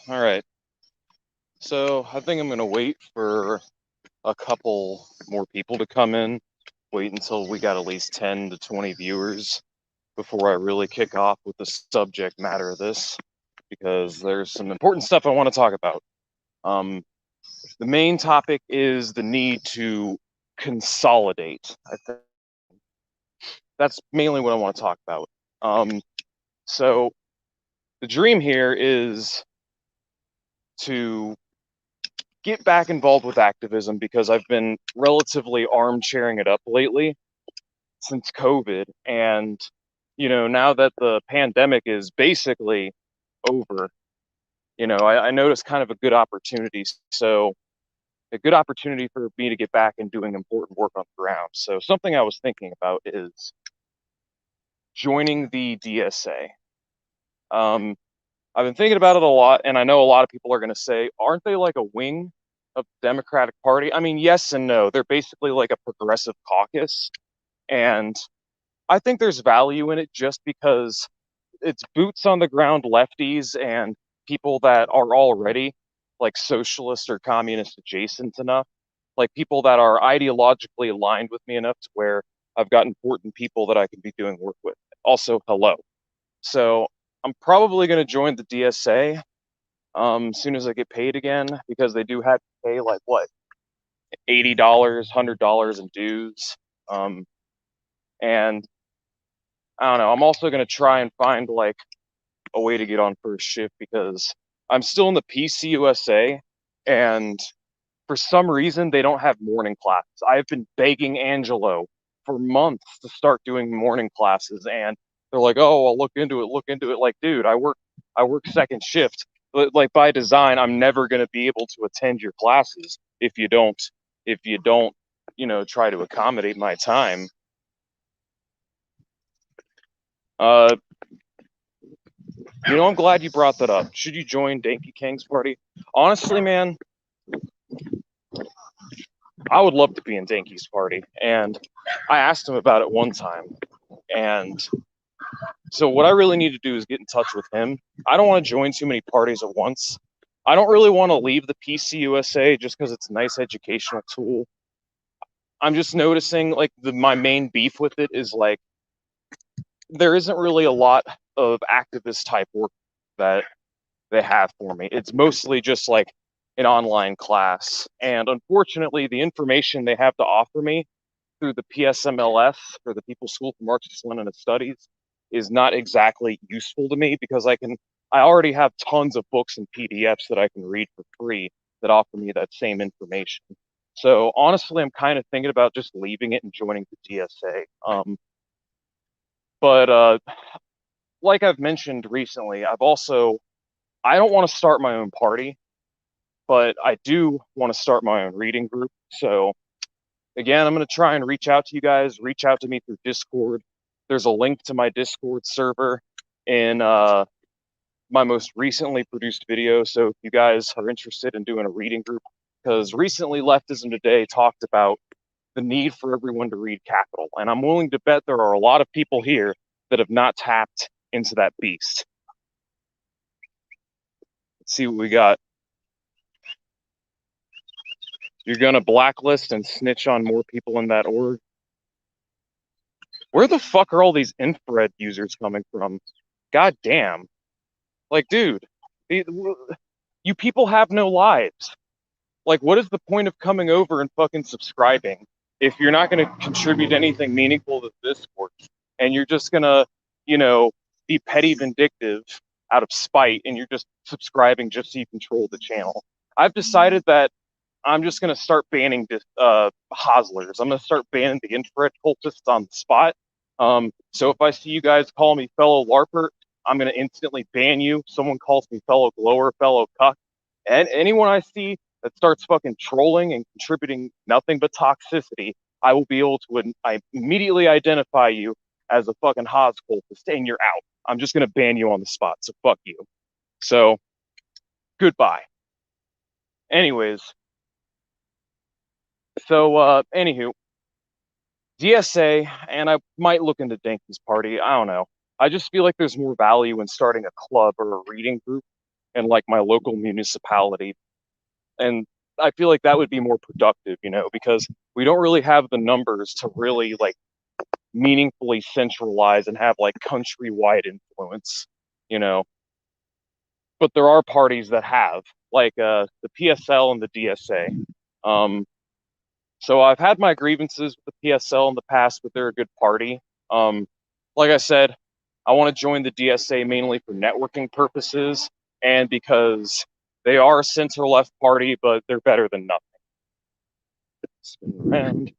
All right. So I think I'm going to wait for a couple more people to come in. Wait until we got at least 10 to 20 viewers before I really kick off with the subject matter of this, because there's some important stuff I want to talk about. The main topic is the need to consolidate. I think that's mainly what I want to talk about. So the dream here is to get back involved with activism because I've been relatively armchairing it up lately since COVID. And, now that the pandemic is basically over, I noticed kind of a good opportunity. So, a good opportunity for me to get back and doing important work on the ground. So, something I was thinking about is joining the DSA. Um, I've been thinking about it a lot, and I know a lot of people are going to say, aren't they like a wing of the Democratic Party? I mean, yes and no. They're basically like a progressive caucus. And I think there's value in it just because it's boots on the ground lefties and people that are already like socialist or communist adjacent enough, like people that are ideologically aligned with me enough to where I've got important people that I can be doing work with. Also, hello. So I'm probably going to join the DSA as soon as I get paid again, because they do have to pay like what, $80, $100 in dues. And I don't know. I'm also going to try and find like a way to get on first shift because I'm still in the PCUSA, and for some reason they don't have morning classes. I've been begging Angelo for months to start doing morning classes, and they're like, "Oh, I'll look into it. Look into it." Like, dude, I work second shift. But like by design, I'm never going to be able to attend your classes if you don't, try to accommodate my time. Uh, I'm glad you brought that up. Should you join Danky Kang's party? Honestly, man, I would love to be in Danky's party. And I asked him about it one time. And so what I really need to do is get in touch with him. I don't want to join too many parties at once. I don't really want to leave the PCUSA just because it's a nice educational tool. I'm just noticing like my main beef with it is like there isn't really a lot of activist type work that they have for me. It's mostly just like an online class. And unfortunately, the information they have to offer me through the PSMLS, or the People's School for Marxist-Leninist Studies, is not exactly useful to me because I already have tons of books and PDFs that I can read for free that offer me that same information. So honestly, I'm kind of thinking about just leaving it and joining the DSA. But like I've mentioned recently, I don't want to start my own party, but I do want to start my own reading group. So again, I'm going to try and reach out to you guys. Reach out to me through Discord. There's a link to my Discord server in my most recently produced video. So if you guys are interested in doing a reading group, because recently Leftism Today talked about the need for everyone to read Capital. And I'm willing to bet there are a lot of people here that have not tapped into that beast. Let's see what we got. You're going to blacklist and snitch on more people in that org? Where the fuck are all these infrared users coming from? God damn. Like, dude, you people have no lives. Like, what is the point of coming over and fucking subscribing if you're not going to contribute anything meaningful to the Discord? And you're just going to, be petty vindictive out of spite, and you're just subscribing just so you control the channel. I've decided that I'm just going to start banning Hoslers. I'm going to start banning the infrared cultists on the spot. So if I see you guys call me fellow LARPer, I'm going to instantly ban you. Someone calls me fellow glower, fellow cuck. And anyone I see that starts fucking trolling and contributing nothing but toxicity, I will be able to I immediately identify you as a fucking Hos cultist, and you're out. I'm just going to ban you on the spot, so fuck you. So, goodbye. Anyways, anywho, DSA, and I might look into Danky's party. I don't know. I just feel like there's more value in starting a club or a reading group in like my local municipality. And I feel like that would be more productive, because we don't really have the numbers to really like meaningfully centralize and have like countrywide influence, you know. But there are parties that have, like the PSL and the DSA. Um, so I've had my grievances with the PSL in the past, but they're a good party. Um, like I said, I want to join the DSA mainly for networking purposes and because they are a center left party, but they're better than nothing. Spin around.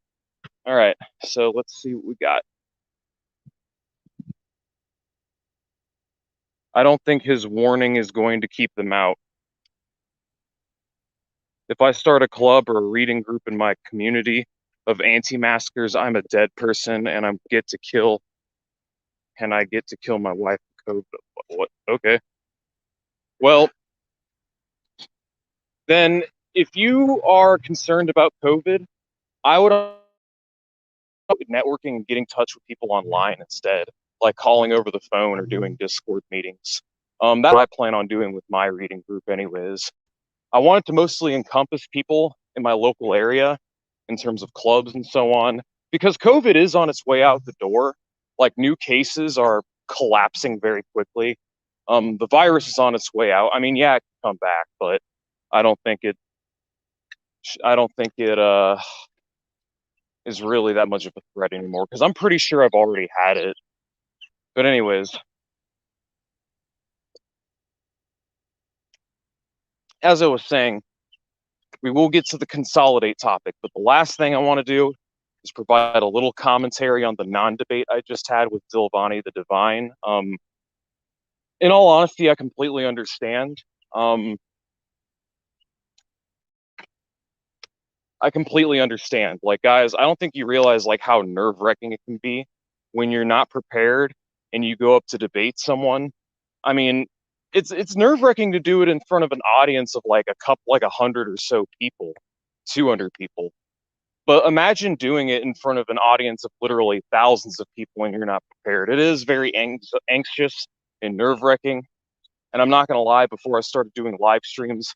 All right, so let's see what we got. I don't think his warning is going to keep them out. If I start a club or a reading group in my community of anti-maskers, I'm a dead person and I get to kill my wife. What? Okay. Well, then if you are concerned about COVID, I would networking and getting in touch with people online instead, like calling over the phone or doing Discord meetings. That's what I plan on doing with my reading group anyways. I want it to mostly encompass people in my local area in terms of clubs and so on, because COVID is on its way out the door. Like new cases are collapsing very quickly. The virus is on its way out. I mean, yeah, it can come back, but I don't think it. I don't think it is really that much of a threat anymore because I'm pretty sure I've already had it. But anyways, as I was saying, we will get to the consolidate topic, but the last thing I want to do is provide a little commentary on the non-debate I just had with Dilvani the Divine. In all honesty, I completely understand. I completely understand. Like, guys, I don't think you realize like how nerve-wracking it can be when you're not prepared and you go up to debate someone. I mean, it's nerve-wracking to do it in front of an audience of like 100 or so people, 200 people. But imagine doing it in front of an audience of literally thousands of people and you're not prepared. It is very anxious and nerve-wracking. And I'm not going to lie, before I started doing live streams,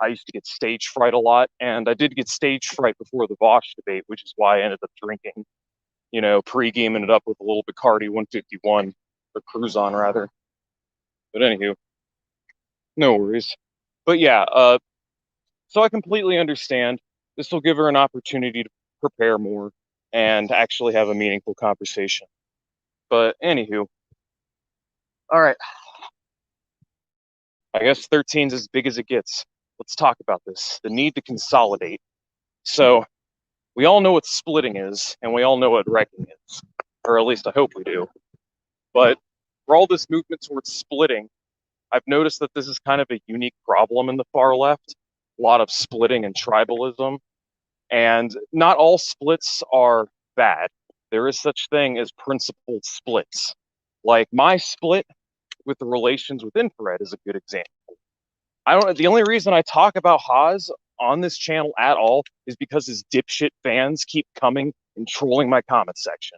I used to get stage fright a lot. And I did get stage fright before the Vosh debate, which is why I ended up drinking, pre-gaming it up with a little Bacardi 151, or Cruzon rather. But anywho, no worries. But yeah, so I completely understand. This will give her an opportunity to prepare more and actually have a meaningful conversation. But anywho, all right. I guess 13 is as big as it gets. Let's talk about this. The need to consolidate. So we all know what splitting is, and we all know what wrecking is, or at least I hope we do. But for all this movement towards splitting, I've noticed that this is kind of a unique problem in the far left. A lot of splitting and tribalism. And not all splits are bad. There is such thing as principled splits. Like my split with the relations with infrared is a good example. The only reason I talk about Haas on this channel at all is because his dipshit fans keep coming and trolling my comment section.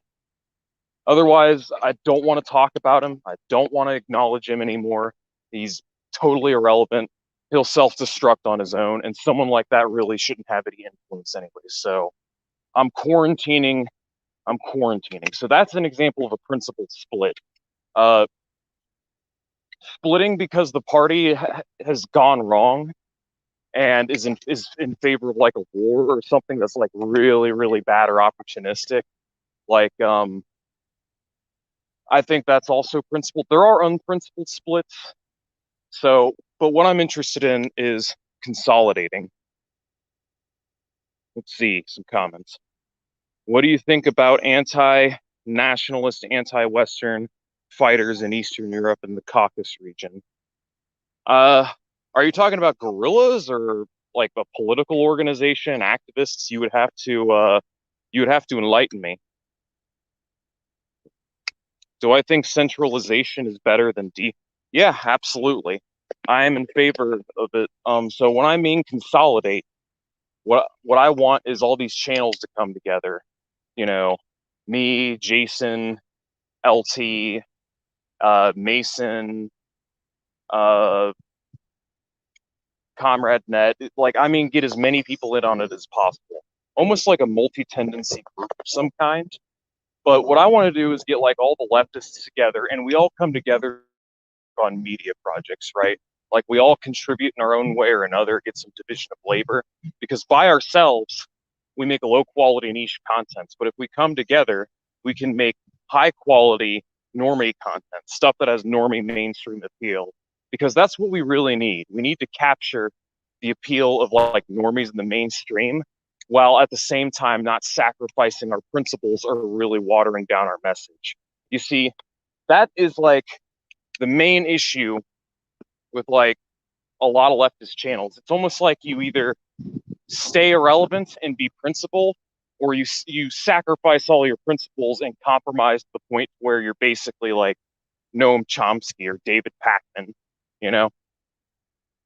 Otherwise, I don't want to talk about him. I don't want to acknowledge him anymore. He's totally irrelevant. He'll self-destruct on his own, and someone like that really shouldn't have any influence anyway. So I'm quarantining. So that's an example of a principled split. Splitting because the party has gone wrong and is in favor of like a war or something that's like really, really bad or opportunistic. Like, I think that's also principled. There are unprincipled splits. So, but what I'm interested in is consolidating. Let's see some comments. What do you think about anti-nationalist, anti-Western fighters in Eastern Europe and the Caucasus region? Are you talking about guerrillas or like a political organization, activists? You would have to enlighten me. Do I think centralization is better than Yeah, absolutely. I am in favor of it. So when I mean consolidate, what I want is all these channels to come together. Me, Jason, LT, Mason, comrade net, like, I mean, get as many people in on it as possible. Almost like a multi-tendency group of some kind. But what I want to do is get like all the leftists together and we all come together on media projects, right? Like we all contribute in our own way or another, get some division of labor, because by ourselves, we make low quality niche content. But if we come together, we can make high quality normie content, stuff that has normie mainstream appeal, because that's what we really need. We need to capture the appeal of like normies in the mainstream while at the same time not sacrificing our principles or really watering down our message. You see, that is like the main issue with like a lot of leftist channels. It's almost like you either stay irrelevant and be principled, or you sacrifice all your principles and compromise to the point where you're basically like Noam Chomsky or David Pakman, you know?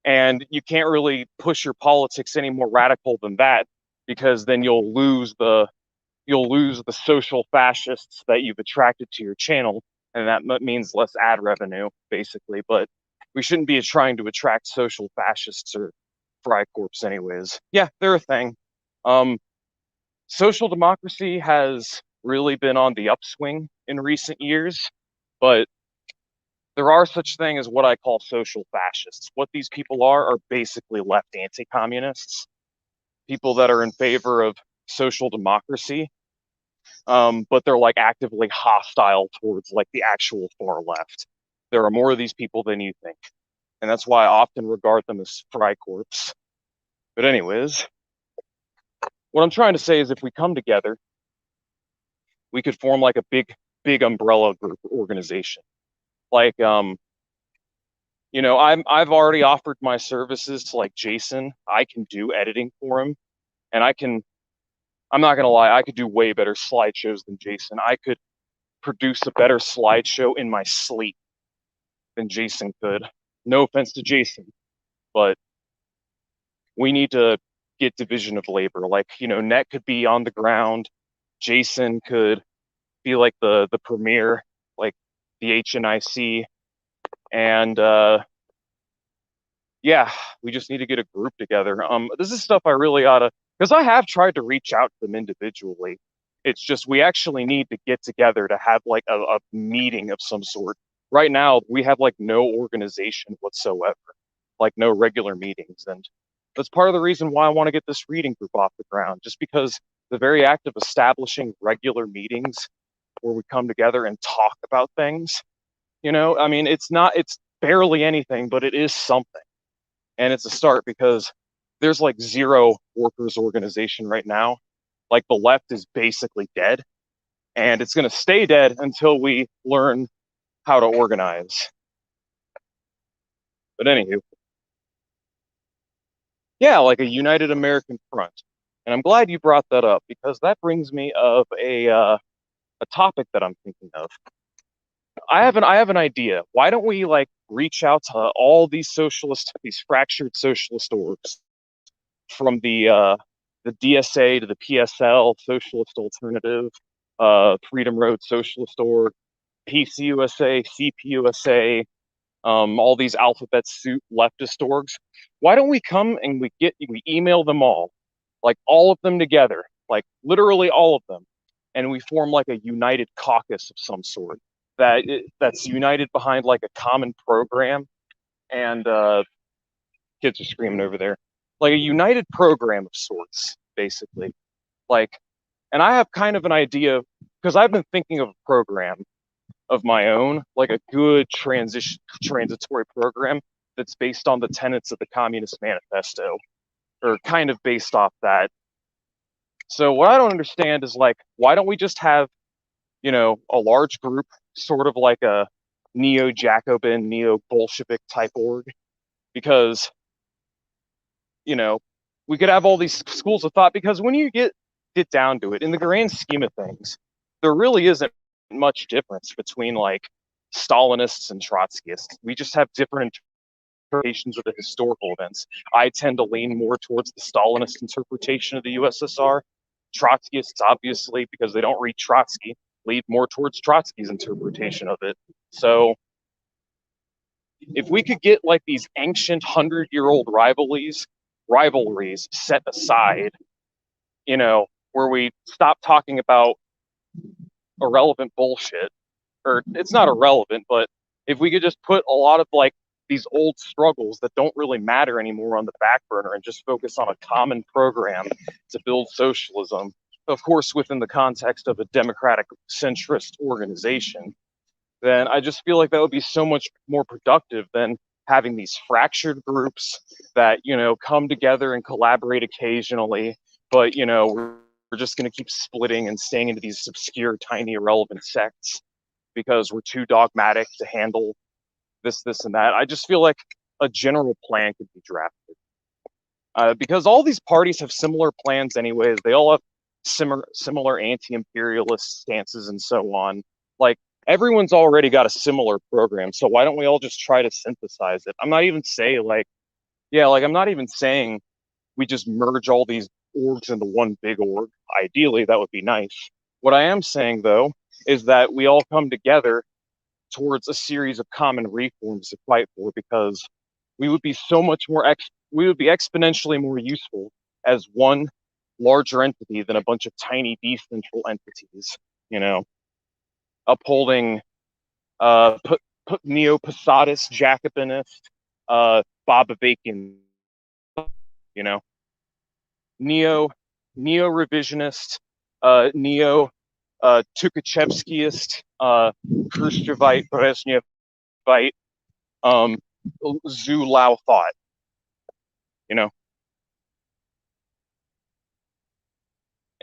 And you can't really push your politics any more radical than that, because then you'll lose the social fascists that you've attracted to your channel, and that means less ad revenue, basically. But we shouldn't be trying to attract social fascists or Freikorps anyways. Yeah, they're a thing. Social democracy has really been on the upswing in recent years, but there are such thing as what I call social fascists. What these people are basically left anti-communists, people that are in favor of social democracy, but they're like actively hostile towards like the actual far left. There are more of these people than you think, and that's why I often regard them as Freikorps. But anyways, what I'm trying to say is if we come together, we could form like a big umbrella group organization. Like, you know, I've already offered my services to like Jason. I can do editing for him, and I'm not gonna lie, I could do way better slideshows than Jason. I could produce a better slideshow in my sleep than Jason could. No offense to Jason, but we need to get division of labor. Like, you know, Net could be on the ground, Jason could be like the premier, like the HNIC, and yeah, we just need to get a group together. This is stuff I really ought to, because I have tried to reach out to them individually. It's just we actually need to get together to have like a meeting of some sort. Right now, we have like no organization whatsoever, like no regular meetings. And that's part of the reason why I want to get this reading group off the ground, just because the very act of establishing regular meetings where we come together and talk about things, you know, I mean, it's barely anything, but it is something. And it's a start, because there's like zero workers organization right now. Like the left is basically dead, and it's going to stay dead until we learn how to organize. But anywho, yeah, like a united American front. And I'm glad you brought that up, because that brings me of a topic that I'm thinking of. I have an idea. Why don't we like reach out to all these fractured socialist orgs, from the DSA to the PSL, Socialist Alternative, Freedom Road Socialist Org, PCUSA, CPUSA, all these alphabet soup leftist orgs. Why don't we come and we email them like all of them together, like literally all of them, and we form like a united caucus of some sort that's united behind like a common program. And kids are screaming over there, like a united program of sorts, basically. Like, and I have kind of an idea, because I've been thinking of a program of my own, like a good transitory program that's based on the tenets of the Communist Manifesto, or kind of based off that. So what I don't understand is like, why don't we just have, you know, a large group, sort of like a neo-Jacobin, neo-Bolshevik type org? Because, you know, we could have all these schools of thought, because when you get down to it, in the grand scheme of things, there really isn't much difference between like Stalinists and Trotskyists. We just have different interpretations of the historical events. I tend to lean more towards the Stalinist interpretation of the USSR. Trotskyists, obviously, because they don't read Trotsky, lead more towards Trotsky's interpretation of it. So if we could get like these ancient 100-year-old rivalries set aside, where we stop talking about irrelevant bullshit, or it's not irrelevant, but if we could just put a lot of like these old struggles that don't really matter anymore on the back burner and just focus on a common program to build socialism, of course, within the context of a democratic centrist organization, then I just feel like that would be so much more productive than having these fractured groups that, come together and collaborate occasionally, but, we're just going to keep splitting and staying into these obscure, tiny, irrelevant sects because we're too dogmatic to handle this, and that. I just feel like a general plan could be drafted. Because all these parties have similar plans anyways. They all have similar anti-imperialist stances and so on. Like, everyone's already got a similar program, so why don't we all just try to synthesize it? I'm not even saying we just merge all these orgs into one big org. Ideally, that would be nice. What I am saying, though, is that we all come together towards a series of common reforms to fight for, because we would be so much more we would be exponentially more useful as one larger entity than a bunch of tiny decentral entities, upholding neo-Posadist, Jacobinist, Bobovacian, neo-revisionist, neo-Tukhachevskyist, Khrushchevite, Brezhnevite, Zhu Lao thought,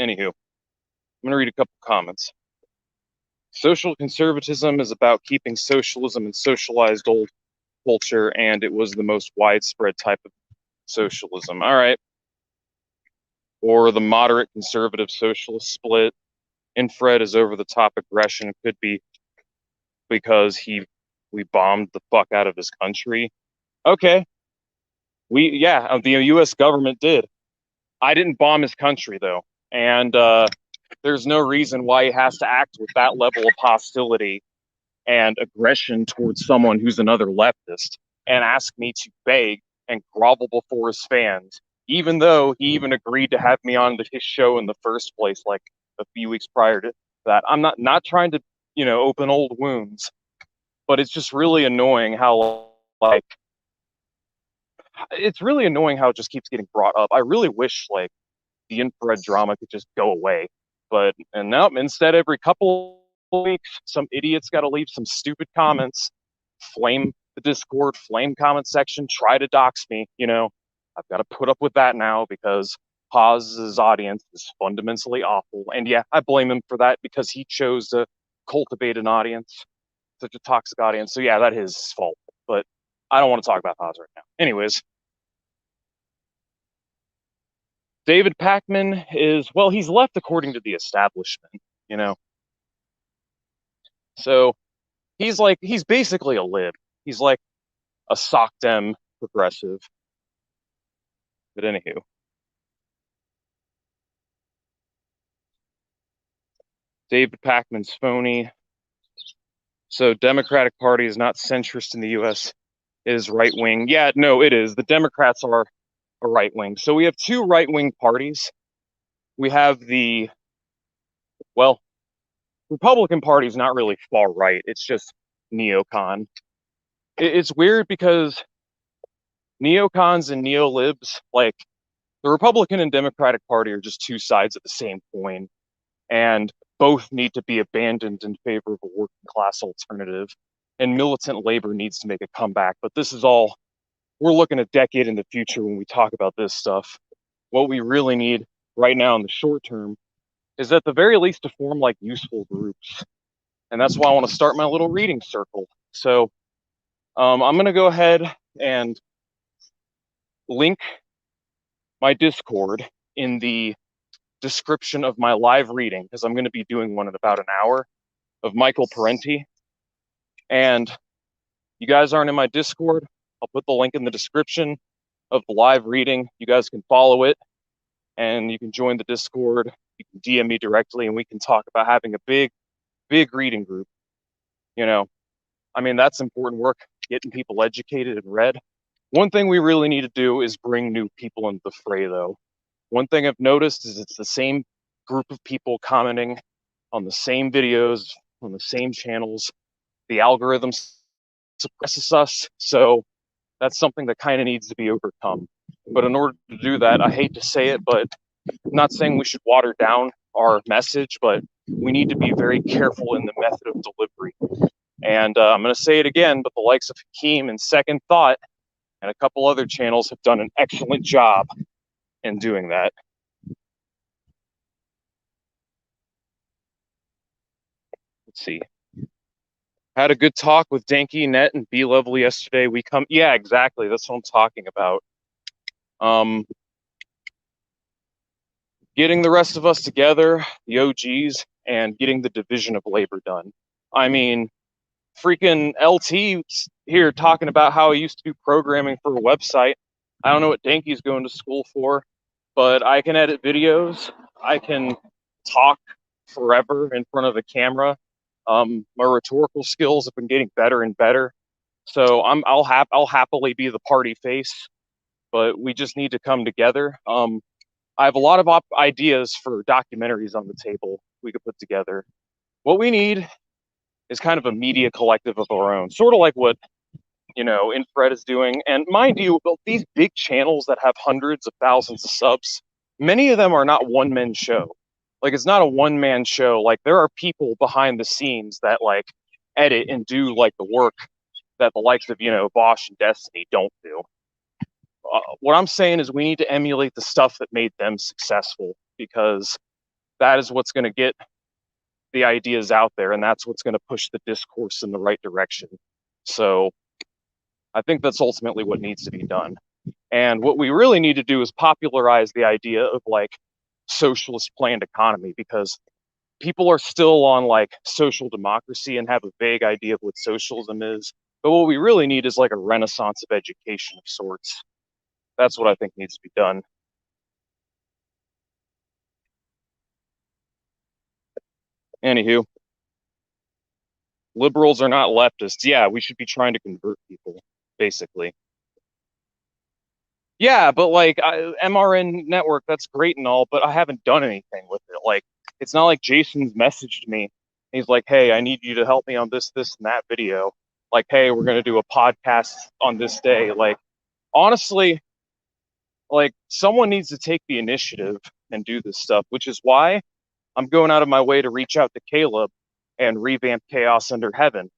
Anywho, I'm going to read a couple comments. Social conservatism is about keeping socialism in socialized old culture, and it was the most widespread type of socialism. All right. Or the moderate conservative socialist split. Infrared is over the top aggression. Could be because we bombed the fuck out of his country. Okay. The U.S. government did. I didn't bomb his country, though. And there's no reason why he has to act with that level of hostility and aggression towards someone who's another leftist and ask me to beg and grovel before his fans, even though he even agreed to have me on his show in the first place, like a few weeks prior to that. I'm not trying to, open old wounds, but it's just really annoying how, it's really annoying how it just keeps getting brought up. I really wish, the infrared drama could just go away. And now instead, every couple of weeks, some idiot's got to leave some stupid comments, flame the Discord, flame comment section, try to dox me. I've got to put up with that now because Haz's audience is fundamentally awful. And yeah, I blame him for that because he chose to cultivate an audience, such a toxic audience. So yeah, that is his fault. But I don't want to talk about Haz right now. Anyways, David Pakman he's left according to the establishment, So he's basically a lib. He's like a sock dem progressive. But anywho. David Pakman's phony. So Democratic Party is not centrist in the U.S. It is right wing. Yeah, no, it is. The Democrats are a right wing. So we have two right wing parties. We have Republican Party is not really far right. It's just neocon. It's weird because neocons and neolibs, like the Republican and Democratic Party, are just two sides of the same coin, and both need to be abandoned in favor of a working class alternative. And militant labor needs to make a comeback. But this is all, we're looking a decade in the future when we talk about this stuff. What we really need right now in the short term is at the very least to form like useful groups. And that's why I want to start my little reading circle. So I'm going to go ahead and link my Discord in the description of my live reading, because I'm going to be doing one in about an hour, of Michael Parenti. And you guys aren't in my Discord, I'll put the link in the description of the live reading. You guys can follow it and you can join the Discord. You can DM me directly and we can talk about having a big reading group. That's important work. getting people educated and read. One thing we really need to do is bring new people into the fray, though. One thing I've noticed is it's the same group of people commenting on the same videos, on the same channels. The algorithm suppresses us, so that's something that kind of needs to be overcome. But in order to do that, I hate to say it, but I'm not saying we should water down our message, but we need to be very careful in the method of delivery. And I'm going to say it again, but the likes of Hakeem and Second Thought and a couple other channels have done an excellent job in doing that. Let's see. Had a good talk with Danky, Net, and B Level yesterday. Yeah, exactly. That's what I'm talking about. Getting the rest of us together, the OGs, and getting the division of labor done. I mean, freaking LT here talking about how he used to do programming for a website. I don't know what Danky's going to school for, but I can edit videos. I can talk forever in front of a camera. My rhetorical skills have been getting better and better. So I'll happily be the party face, but we just need to come together. I have a lot of ideas for documentaries on the table we could put together. What we need is kind of a media collective of our own, sort of like what, Infrared is doing. And mind you, these big channels that have hundreds of thousands of subs, many of them are not one-man show. Like, it's not a one-man show. Like, there are people behind the scenes that, like, edit and do, like, the work that the likes of, Bosch and Destiny don't do. What I'm saying is we need to emulate the stuff that made them successful, because that is what's going to get the ideas out there, and that's what's going to push the discourse in the right direction. So I think that's ultimately what needs to be done. And what we really need to do is popularize the idea of, like, socialist planned economy, because people are still on, like, social democracy and have a vague idea of what socialism is. But what we really need is, like, a renaissance of education of sorts. That's what I think needs to be done. Anywho, liberals are not leftists. Yeah, we should be trying to convert people, basically. Yeah, but, like, MRN network, that's great and all, but I haven't done anything with it. Like, it's not like Jason's messaged me. He's like, hey, I need you to help me on this, and that video. Like, hey, we're going to do a podcast on this day. Like, honestly, like, someone needs to take the initiative and do this stuff, which is why I'm going out of my way to reach out to Caleb and revamp Chaos Under Heaven.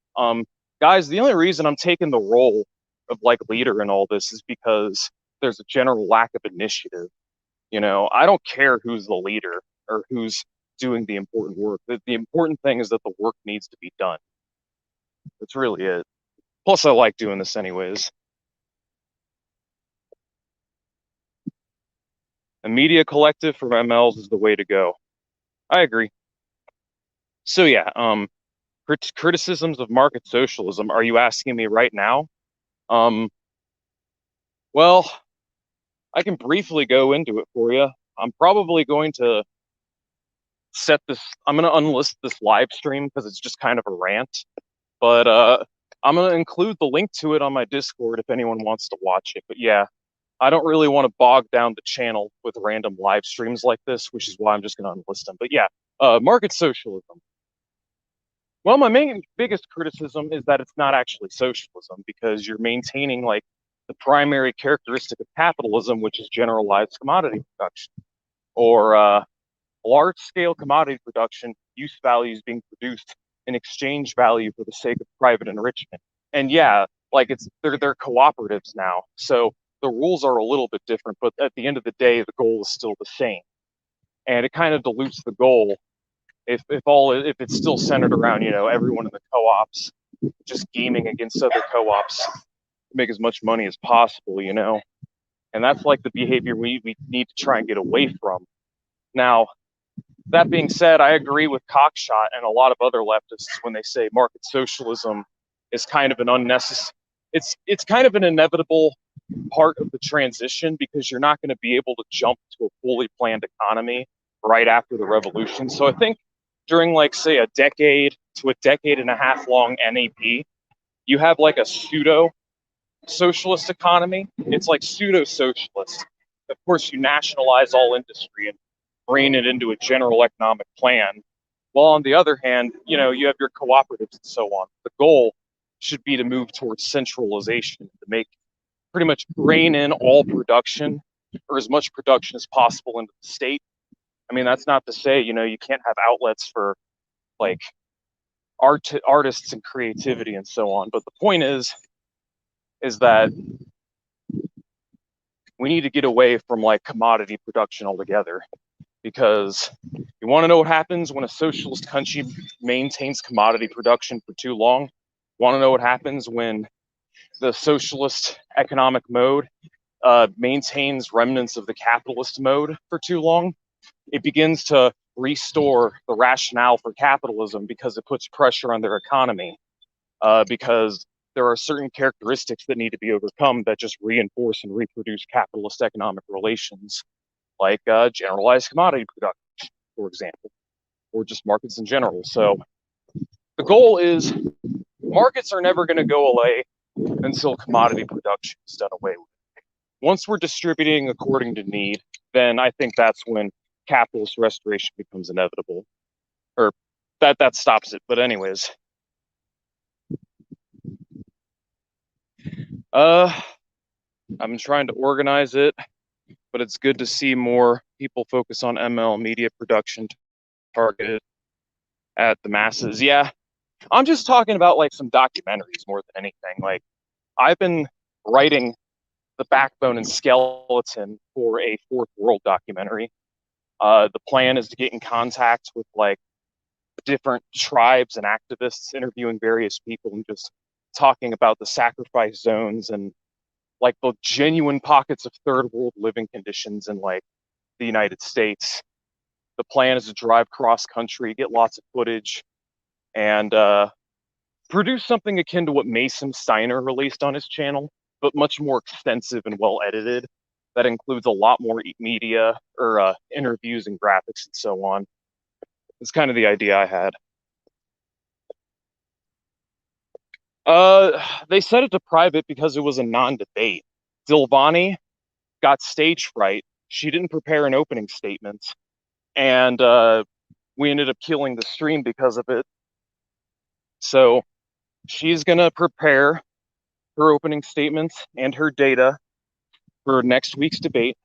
Guys, the only reason I'm taking the role of, like, leader in all this is because there's a general lack of initiative. I don't care who's the leader or who's doing the important work. The important thing is that the work needs to be done. That's really it. Plus, I like doing this anyways. A media collective from MLs is the way to go. I agree. So yeah, criticisms of market socialism. Are you asking me right now? Well, I can briefly go into it for you. I'm probably going to I'm going to unlist this live stream because it's just kind of a rant. But I'm going to include the link to it on my Discord if anyone wants to watch it. But yeah, I don't really want to bog down the channel with random live streams like this, which is why I'm just going to unlist them. But yeah, market socialism. Well, my biggest criticism is that it's not actually socialism, because you're maintaining, like, the primary characteristic of capitalism, which is generalized commodity production, or large-scale commodity production, use values being produced in exchange value for the sake of private enrichment. And yeah, like, they're cooperatives now, so the rules are a little bit different, but at the end of the day, the goal is still the same. And it kind of dilutes the goal if it's still centered around, everyone in the co-ops just gaming against other co-ops to make as much money as possible, and that's, like, the behavior we need to try and get away from. Now, that being said, I agree with Cockshot and a lot of other leftists when they say market socialism is kind of an unnecessary. It's kind of an inevitable part of the transition, because you're not going to be able to jump to a fully planned economy right after the revolution. So I think during, like, say, a decade to a decade and a half long NAP, you have like a pseudo socialist economy. It's like pseudo socialist. Of course, you nationalize all industry and bring it into a general economic plan. While on the other hand, you have your cooperatives and so on. The goal should be to move towards centralization, to make pretty much rein in all production or as much production as possible into the state. I mean, that's not to say, you can't have outlets for like artists and creativity and so on. But the point is that we need to get away from like commodity production altogether, because you want to know what happens when a socialist country maintains commodity production for too long. Want to know what happens when the socialist economic mode maintains remnants of the capitalist mode for too long? It begins to restore the rationale for capitalism because it puts pressure on their economy, because there are certain characteristics that need to be overcome that just reinforce and reproduce capitalist economic relations, like generalized commodity production, for example, or just markets in general. So the goal is markets are never going to go away until commodity production is done away with. Once we're distributing according to need, then I think that's when capitalist restoration becomes inevitable, or that stops it. But anyways, I'm trying to organize it, but it's good to see more people focus on ML media production targeted at the masses. Yeah, I'm just talking about like some documentaries more than anything. Like, I've been writing the backbone and skeleton for a fourth world documentary. The plan is to get in contact with like different tribes and activists, interviewing various people and just talking about the sacrifice zones and like the genuine pockets of third world living conditions in like the United States. The plan is to drive cross country, get lots of footage, and produce something akin to what Mason Steiner released on his channel, but much more extensive and well edited. That includes a lot more media or interviews and graphics and so on. It's kind of the idea I had. They set it to private because it was a non-debate. Dilvani got stage fright. She didn't prepare an opening statement, and we ended up killing the stream because of it. So she's gonna prepare her opening statements and her data for next week's debate,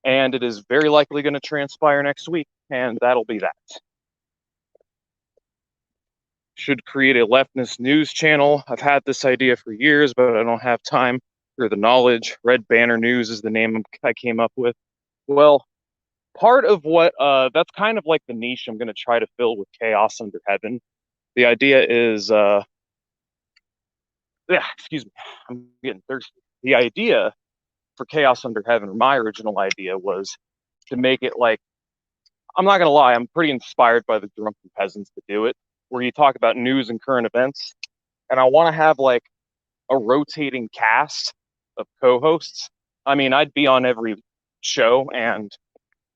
and it is very likely going to transpire next week, and that'll be that. Should create a leftist news channel. I've had this idea for years, but I don't have time or the knowledge. Red Banner News is the name I came up with. Well, part of what that's kind of like the niche I'm going to try to fill with Chaos Under Heaven. The idea is excuse me, I'm getting thirsty. The idea for Chaos Under Heaven, or my original idea, was to make it like, I'm not going to lie, I'm pretty inspired by the Drunken Peasants to do it, where you talk about news and current events, and I want to have like a rotating cast of co-hosts. I mean, I'd be on every show, and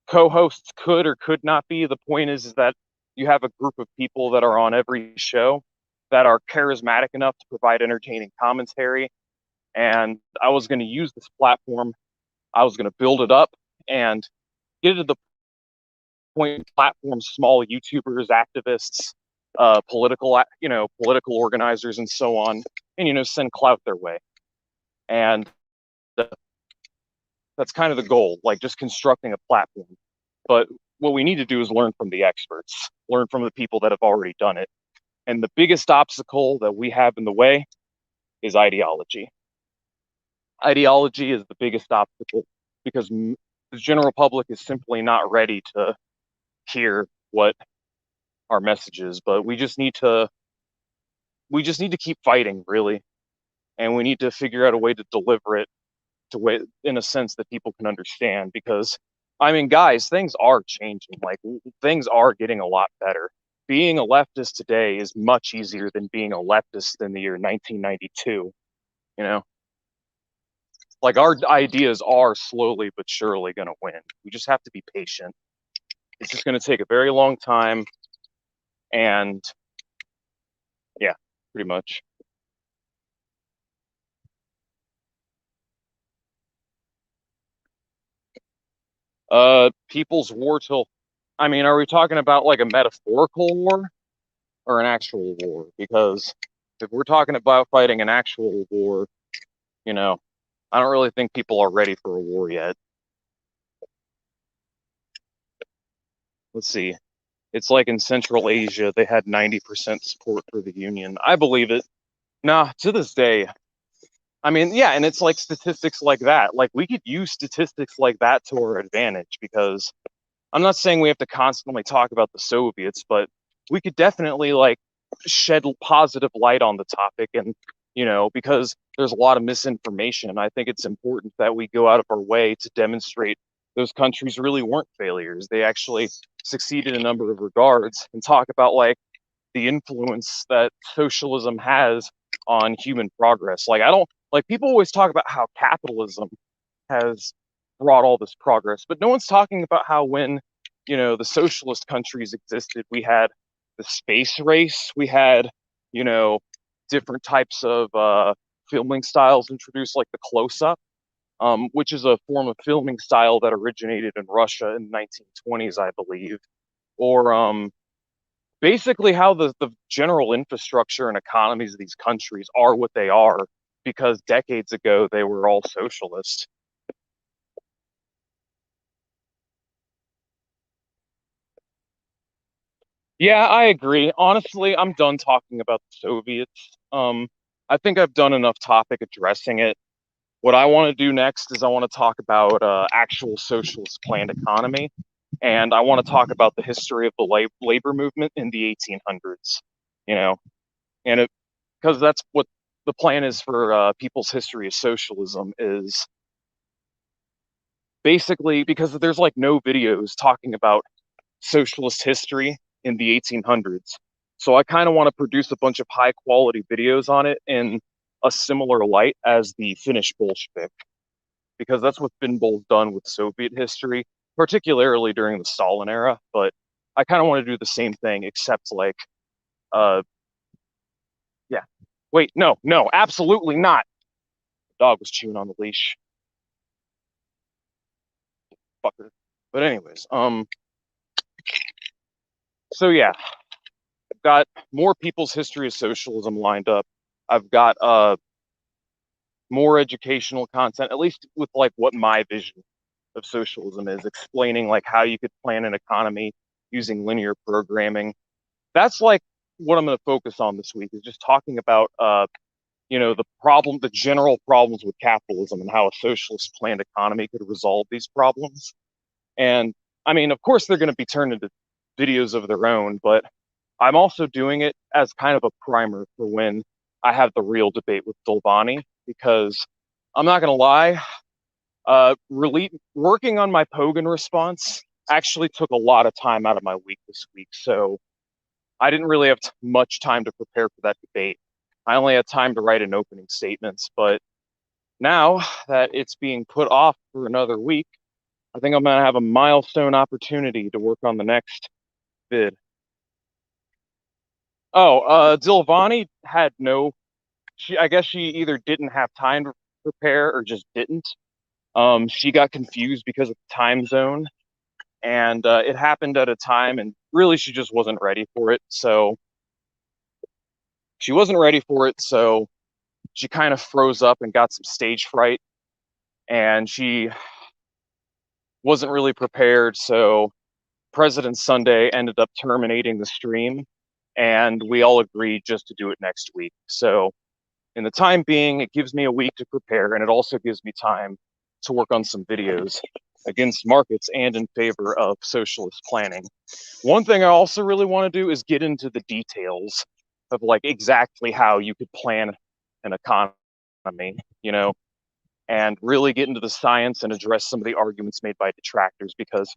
co-hosts could or could not be. The point is that you have a group of people that are on every show that are charismatic enough to provide entertaining commentary. And I was going to use this platform. I was going to build it up and get it to the point platform small YouTubers, activists, political organizers, and so on, and send clout their way. And that's kind of the goal, like just constructing a platform. But what we need to do is learn from the experts, learn from the people that have already done it. And the biggest obstacle that we have in the way is ideology. Ideology is the biggest obstacle because the general public is simply not ready to hear what our message is. But we just need to keep fighting, really, and we need to figure out a way to deliver it in a sense that people can understand. Because I mean, guys, things are changing. Like, things are getting a lot better. Being a leftist today is much easier than being a leftist in the year 1992. Like, our ideas are slowly but surely going to win. We just have to be patient. It's just going to take a very long time. And yeah, pretty much. People's war till, I mean, are we talking about like a metaphorical war or an actual war? Because if we're talking about fighting an actual war, you know, I don't really think people are ready for a war yet. Let's see. It's like in Central Asia, they had 90% support for the Union. I believe it. Nah, to this day. I mean, yeah, and it's like statistics like that. Like we could use statistics like that to our advantage because I'm not saying we have to constantly talk about the Soviets, but we could definitely like shed positive light on the topic and because there's a lot of misinformation. I think it's important that we go out of our way to demonstrate those countries really weren't failures. They actually succeeded in a number of regards and talk about like the influence that socialism has on human progress. Like I don't like people always talk about how capitalism has brought all this progress, but no one's talking about how when the socialist countries existed, we had the space race, we had you know different types of filming styles introduced, like the close-up, which is a form of filming style that originated in Russia in the 1920s, I believe, or basically how the general infrastructure and economies of these countries are what they are because decades ago they were all socialist. Yeah, I agree. Honestly, I'm done talking about the Soviets. I think I've done enough topic addressing it. What I want to do next is I want to talk about actual socialist planned economy, and I want to talk about the history of the labor movement in the 1800s. You know, and it because that's what the plan is for people's history of socialism is basically because there's like no videos talking about socialist history in the 1800s. So I kind of want to produce a bunch of high quality videos on it in a similar light as the Finnish Bolshevik, because that's what's been both done with Soviet history, particularly during the Stalin era. But I kind of want to do the same thing, except like, uh, yeah. Wait, no, no, absolutely not. The dog was chewing on the leash, fucker. But anyways, so yeah, I've got more people's history of socialism lined up. I've got more educational content, at least with like what my vision of socialism is, explaining like how you could plan an economy using linear programming. That's like what I'm going to focus on this week is just talking about the general problems with capitalism and how a socialist planned economy could resolve these problems. And I mean, of course, they're going to be turned into videos of their own, but I'm also doing it as kind of a primer for when I have the real debate with Dolbani, because I'm not going to lie, working on my Pogan response actually took a lot of time out of my week this week. So I didn't really have much time to prepare for that debate. I only had time to write an opening statements, but now that it's being put off for another week, I think I'm going to have a milestone opportunity to work on the next vid. Oh, Dilvani had no, I guess she either didn't have time to prepare or just didn't. She got confused because of the time zone, and it happened at a time, and really she just wasn't ready for it. So she wasn't ready for it, so she kind of froze up and got some stage fright, and she wasn't really prepared. So President Sunday ended up terminating the stream, and we all agreed just to do it next week. So in the time being, it gives me a week to prepare, and it also gives me time to work on some videos against markets and in favor of socialist planning. One thing I also really want to do is get into the details of like exactly how you could plan an economy, and really get into the science and address some of the arguments made by detractors, because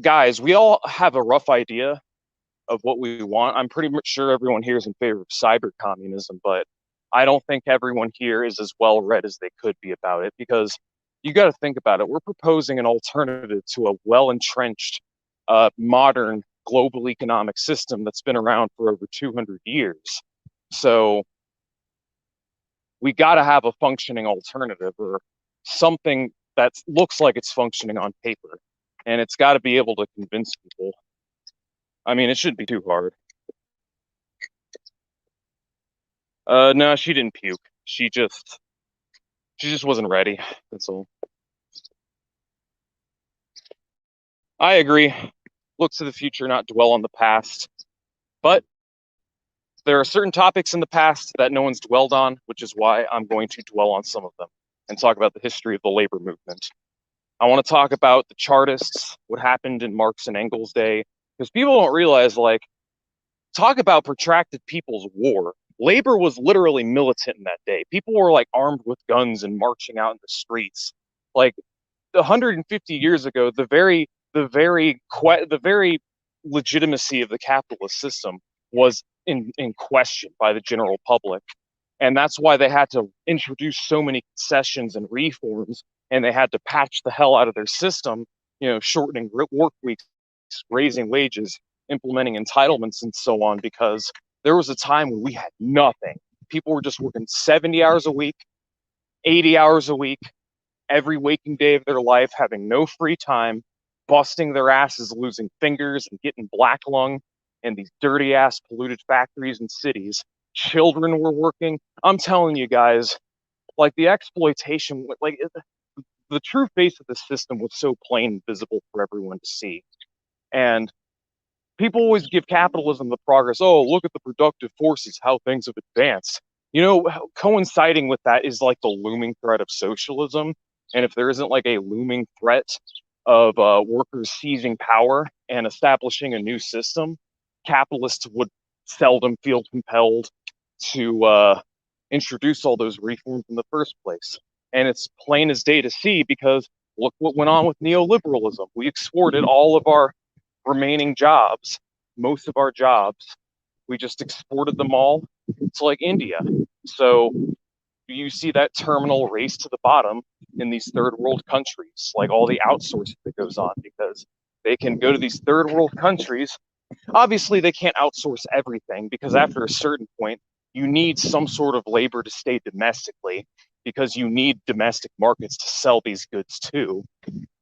guys, we all have a rough idea of what we want. I'm pretty much sure everyone here is in favor of cyber communism, but I don't think everyone here is as well read as they could be about it, because you got to think about it. We're proposing an alternative to a well entrenched, modern global economic system that's been around for over 200 years. So we got to have a functioning alternative, or something that looks like it's functioning on paper. and it's got to be able to convince people. I mean, it shouldn't be too hard. No, she didn't puke. She just wasn't ready. That's all. I agree. Look to the future, not dwell on the past. But there are certain topics in the past that no one's dwelled on, which is why I'm going to dwell on some of them and talk about the history of the labor movement. I want to talk about the Chartists, what happened in Marx and Engels' day, because people don't realize, like, talk about protracted people's war. Labor was literally militant in that day. People were like armed with guns and marching out in the streets. Like 150 years ago, the very legitimacy of the capitalist system was in question by the general public. And that's why they had to introduce so many concessions and reforms, and they had to patch the hell out of their system, shortening work weeks, raising wages, implementing entitlements, and so on, because there was a time when we had nothing. People were just working 70 hours a week, 80 hours a week, every waking day of their life, having no free time, busting their asses, losing fingers, and getting black lung in these dirty ass polluted factories and cities. Children were working. I'm telling you guys, like, the exploitation, like, the true face of the system was so plain and visible for everyone to see. And people always give capitalism the progress. Oh, look at the productive forces, how things have advanced. Coinciding with that is like the looming threat of socialism. And if there isn't like a looming threat of workers seizing power and establishing a new system, capitalists would seldom feel compelled to introduce all those reforms in the first place. And it's plain as day to see, because look what went on with neoliberalism. We exported all of our remaining jobs, most of our jobs, we just exported them all to like India. So you see that terminal race to the bottom in these third world countries, like all the outsourcing that goes on, because they can go to these third world countries. Obviously, they can't outsource everything, because after a certain point, you need some sort of labor to stay domestically, because you need domestic markets to sell these goods to.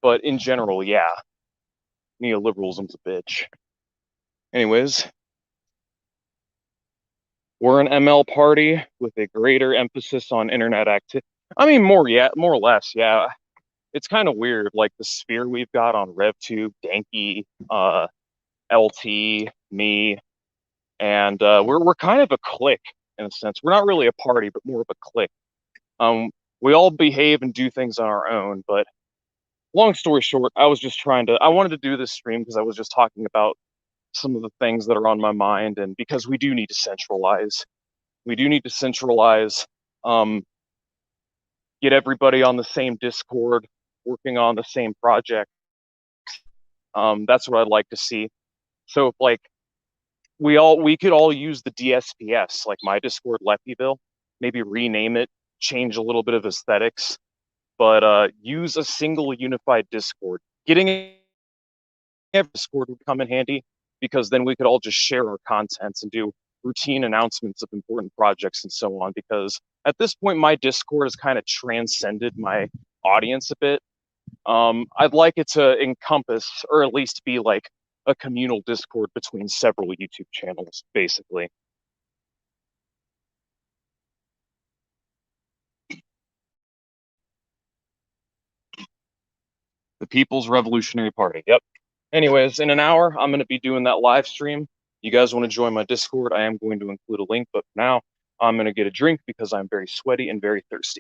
But in general, yeah, neoliberalism's a bitch. Anyways, we're an ML party with a greater emphasis on internet activity. I mean, more or less, yeah. It's kind of weird, like the sphere we've got on RevTube, Danky, LT, me, and we're kind of a clique in a sense. We're not really a party, but more of a clique. We all behave and do things on our own, but long story short, I wanted to do this stream because I was just talking about some of the things that are on my mind, and because we do need to centralize. We do need to centralize, get everybody on the same Discord, working on the same project. That's what I'd like to see. So if like we could all use the DSPS, like my Discord Leftyville, maybe rename it, change a little bit of aesthetics, but use a single unified Discord. Getting a Discord would come in handy, because then we could all just share our contents and do routine announcements of important projects and so on, because at this point my Discord has kind of transcended my audience a bit. I'd like it to encompass, or at least be like a communal Discord between several YouTube channels, basically. The People's Revolutionary Party, yep. Anyways, in an hour, I'm going to be doing that live stream. You guys want to join my Discord? I am going to include a link, but for now, I'm going to get a drink because I'm very sweaty and very thirsty.